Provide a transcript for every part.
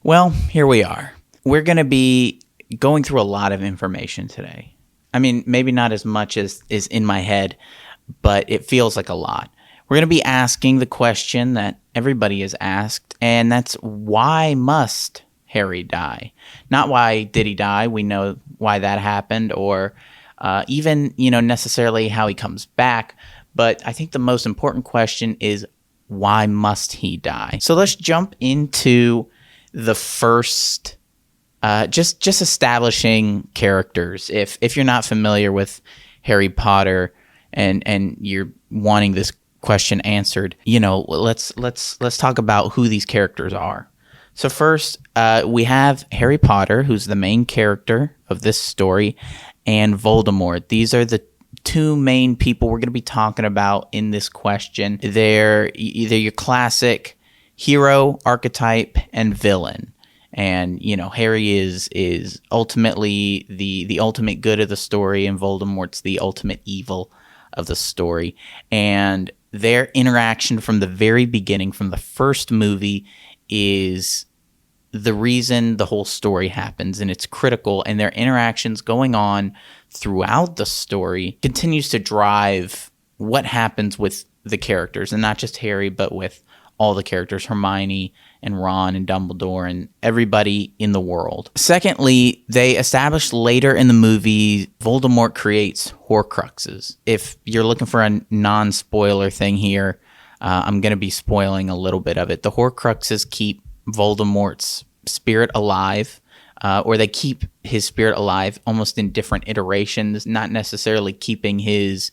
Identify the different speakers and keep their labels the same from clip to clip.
Speaker 1: Well, here we are. We're going to be going through a lot of information today. I mean, maybe not as much as is in my head, but it feels like a lot. We're going to be asking the question that everybody has asked, and that's why must Harry die? Not why did he die? We know why that happened, or even, necessarily how he comes back. But I think the most important question is why must he die? So let's jump into the first, just establishing characters. If you're not familiar with Harry Potter and you're wanting this question answered, let's talk about who these characters are. So first, we have Harry Potter, who's the main character of this story, and Voldemort. These are the two main people we're going to be talking about in this question. They're either your classic hero archetype and villain. And, Harry is ultimately the ultimate good of the story, and Voldemort's the ultimate evil of the story. And their interaction from the very beginning, from the first movie, is the reason the whole story happens, and it's critical. And their interactions going on throughout the story continues to drive what happens with the characters, and not just Harry, but with all the characters, Hermione and Ron and Dumbledore and everybody in the world. Secondly, they established later in the movie, Voldemort creates Horcruxes. If you're looking for a non-spoiler thing here, I'm going to be spoiling a little bit of it. The Horcruxes keep Voldemort's spirit alive, or they keep his spirit alive almost in different iterations, not necessarily keeping his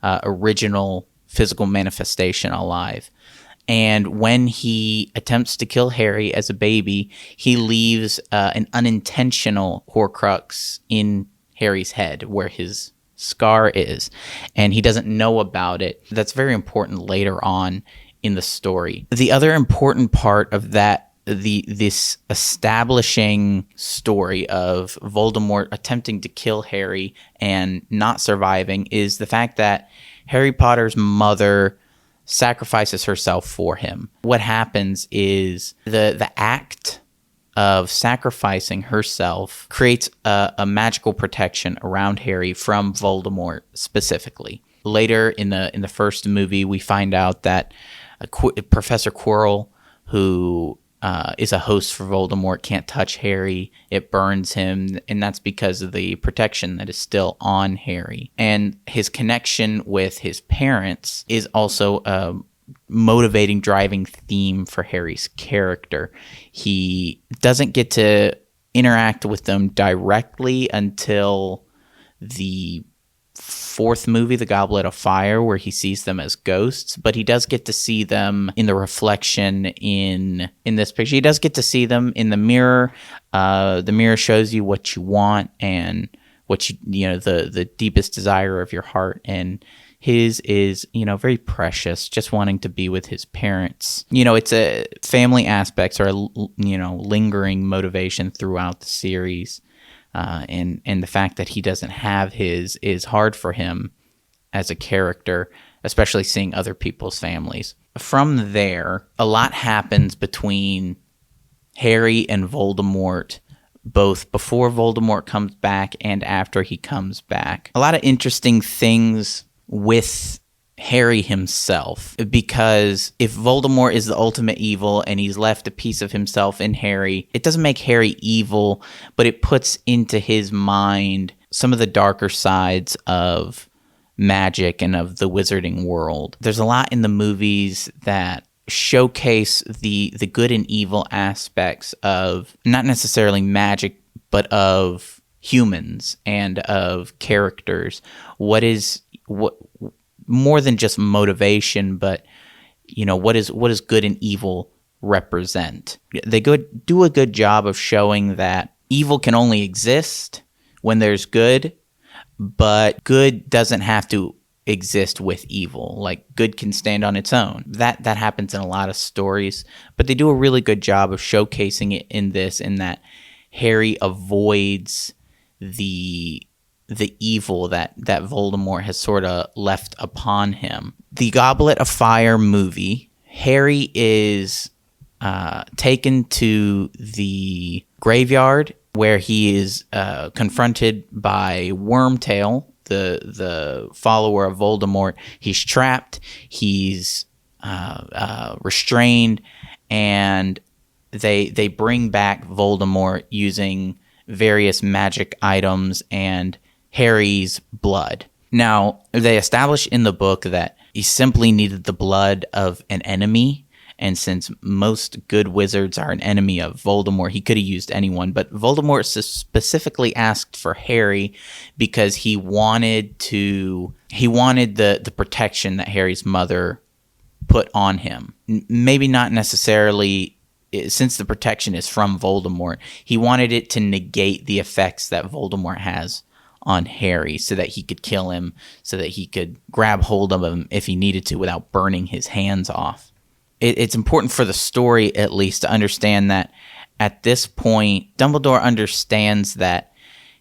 Speaker 1: original physical manifestation alive. And when he attempts to kill Harry as a baby, he leaves an unintentional Horcrux in Harry's head where his scar is, and he doesn't know about it. That's very important later on in the story. The other important part of that, this establishing story of Voldemort attempting to kill Harry and not surviving, is the fact that Harry Potter's mother sacrifices herself for him. What happens is the act of sacrificing herself creates a magical protection around Harry from Voldemort specifically. Later in the first movie, we find out that Professor Quirrell, who is a host for Voldemort, can't touch Harry. It burns him, and that's because of the protection that is still on Harry. And his connection with his parents is also a motivating, driving theme for Harry's character. He doesn't get to interact with them directly until the fourth movie, The Goblet of Fire, where he sees them as ghosts, but he does get to see them in the reflection in this picture. He does get to see them in the mirror. The mirror shows you what you want and what the deepest desire of your heart, and his is, very precious, just wanting to be with his parents. It's a family aspects are, lingering motivation throughout the series. And the fact that he doesn't have his is hard for him as a character, especially seeing other people's families. From there, a lot happens between Harry and Voldemort, both before Voldemort comes back and after he comes back. A lot of interesting things with Harry himself, because if Voldemort is the ultimate evil and he's left a piece of himself in Harry, it doesn't make Harry evil, but it puts into his mind some of the darker sides of magic and of the wizarding world. There's a lot in the movies that showcase the good and evil aspects of not necessarily magic, but of humans and of characters. What more than just motivation, but what is good and evil represent? They do a good job of showing that evil can only exist when there's good, but good doesn't have to exist with evil. Like, good can stand on its own. That happens in a lot of stories, but they do a really good job of showcasing it in this, in that Harry avoids the evil that Voldemort has sort of left upon him. The Goblet of Fire movie, Harry is taken to the graveyard where he is confronted by Wormtail, the follower of Voldemort. He's trapped. He's restrained, and they bring back Voldemort using various magic items and Harry's blood. Now, they establish in the book that he simply needed the blood of an enemy, and since most good wizards are an enemy of Voldemort, he could have used anyone, but Voldemort specifically asked for Harry because he wanted the protection that Harry's mother put on him. Maybe not necessarily, since the protection is from Voldemort, he wanted it to negate the effects that Voldemort has on Harry so that he could kill him, so that he could grab hold of him if he needed to without burning his hands off. It's important for the story, at least, to understand that at this point, Dumbledore understands that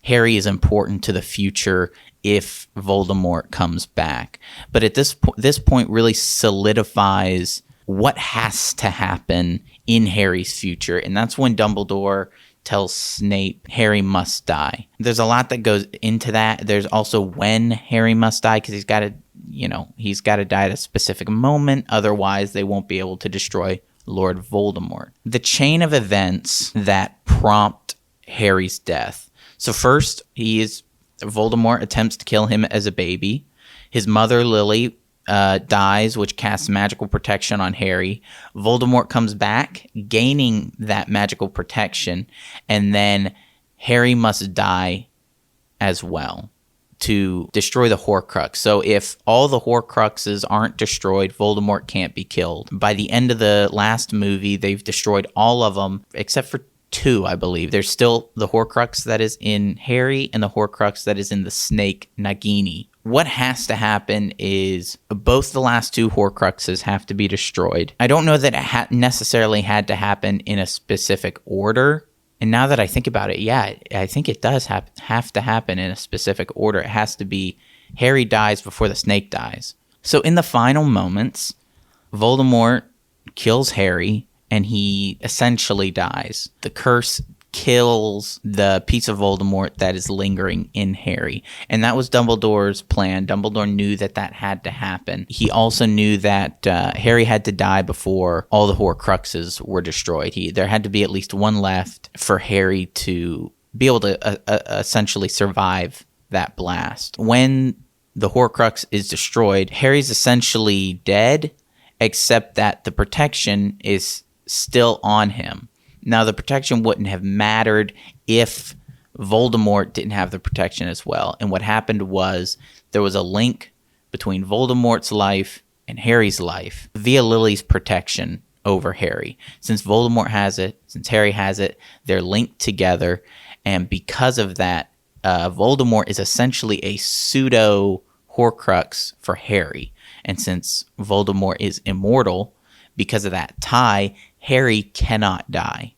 Speaker 1: Harry is important to the future if Voldemort comes back. But at this point really solidifies what has to happen in Harry's future. And that's when Dumbledore tells Snape Harry must die. There's a lot that goes into that. There's also when Harry must die, because he's got to die at a specific moment. Otherwise, they won't be able to destroy Lord Voldemort. The chain of events that prompt Harry's death. So first, Voldemort attempts to kill him as a baby. His mother, Lily, dies, which casts magical protection on Harry. Voldemort comes back, gaining that magical protection, and then Harry must die as well to destroy the Horcrux. So if all the Horcruxes aren't destroyed, Voldemort can't be killed. By the end of the last movie, they've destroyed all of them, except for 2, I believe. There's still the Horcrux that is in Harry and the Horcrux that is in the snake Nagini. What has to happen is both the last 2 Horcruxes have to be destroyed. I don't know that it necessarily had to happen in a specific order. And now that I think about it, yeah, I think it does have to happen in a specific order. It has to be Harry dies before the snake dies. So in the final moments, Voldemort kills Harry and he essentially dies. The curse kills the piece of Voldemort that is lingering in Harry. And that was Dumbledore's plan. Dumbledore knew that had to happen. He also knew that Harry had to die before all the Horcruxes were destroyed. There had to be at least one left for Harry to be able to essentially survive that blast. When the Horcrux is destroyed, Harry's essentially dead, except that the protection is still on him. Now, the protection wouldn't have mattered if Voldemort didn't have the protection as well. And what happened was there was a link between Voldemort's life and Harry's life via Lily's protection over Harry. Since Voldemort has it, since Harry has it, they're linked together. And because of that, Voldemort is essentially a pseudo Horcrux for Harry. And since Voldemort is immortal, because of that tie, Harry cannot die.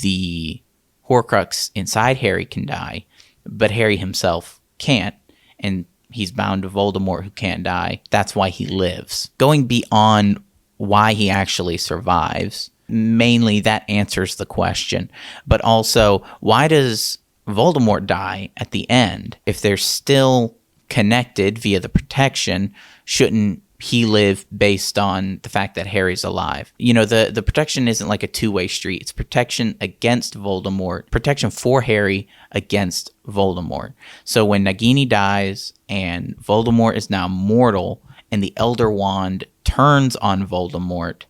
Speaker 1: The Horcrux inside Harry can die, but Harry himself can't, and he's bound to Voldemort, who can't die. That's why he lives. Going beyond why he actually survives, mainly that answers the question. But also, why does Voldemort die at the end? If they're still connected via the protection, shouldn't he live based on the fact that Harry's alive? You know, the protection isn't like a two-way street. It's protection against Voldemort, protection for Harry against Voldemort. So when Nagini dies and Voldemort is now mortal and the Elder Wand turns on Voldemort,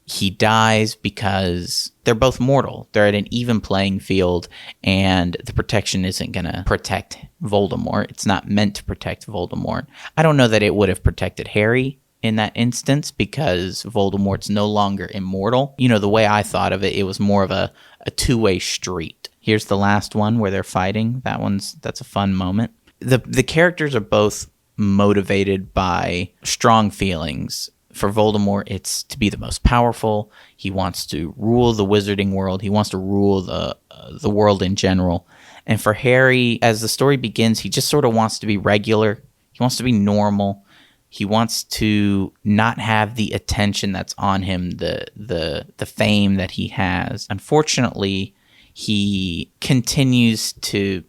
Speaker 1: he dies because they're both mortal. They're at an even playing field, and the protection isn't going to protect Voldemort. It's not meant to protect Voldemort. I don't know that it would have protected Harry in that instance because Voldemort's no longer immortal. You know, the way I thought of it, it was more of a two-way street. Here's the last one where they're fighting. That's a fun moment. The characters are both motivated by strong feelings. For Voldemort, it's to be the most powerful. He wants to rule the wizarding world. He wants to rule the world in general. And for Harry, as the story begins, he just sort of wants to be regular. He wants to be normal. He wants to not have the attention that's on him, the fame that he has. Unfortunately, he continues to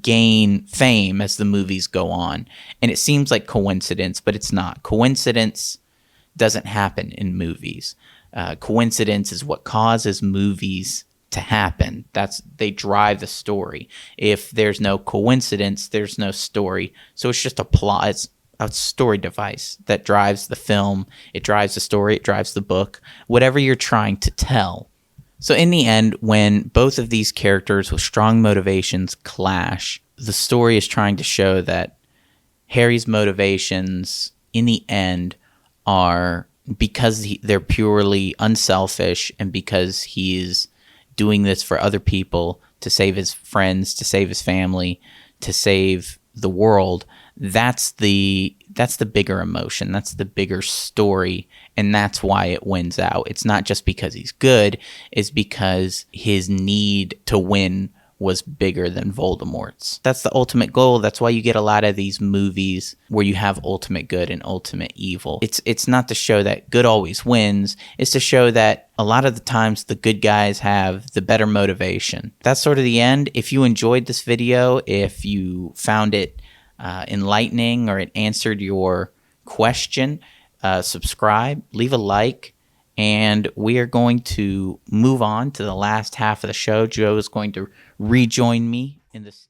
Speaker 1: gain fame as the movies go on. And it seems like coincidence, but it's not. Coincidence doesn't happen in movies. Coincidence is what causes movies to happen. They drive the story. If there's no coincidence, there's no story. So it's just a plot. It's a story device that drives the film. It drives the story. It drives the book. Whatever you're trying to tell. So in the end, when both of these characters with strong motivations clash, the story is trying to show that Harry's motivations in the end are because they're purely unselfish and because he is doing this for other people, to save his friends, to save his family, to save the world. That's the bigger emotion. That's the bigger story. And that's why it wins out. It's not just because he's good. It's because his need to win was bigger than Voldemort's. That's the ultimate goal. That's why you get a lot of these movies where you have ultimate good and ultimate evil. It's not to show that good always wins. It's to show that a lot of the times the good guys have the better motivation. That's sort of the end. If you enjoyed this video, if you found it enlightening or it answered your question, subscribe, leave a like, and we are going to move on to the last half of the show. Joe is going to rejoin me in this.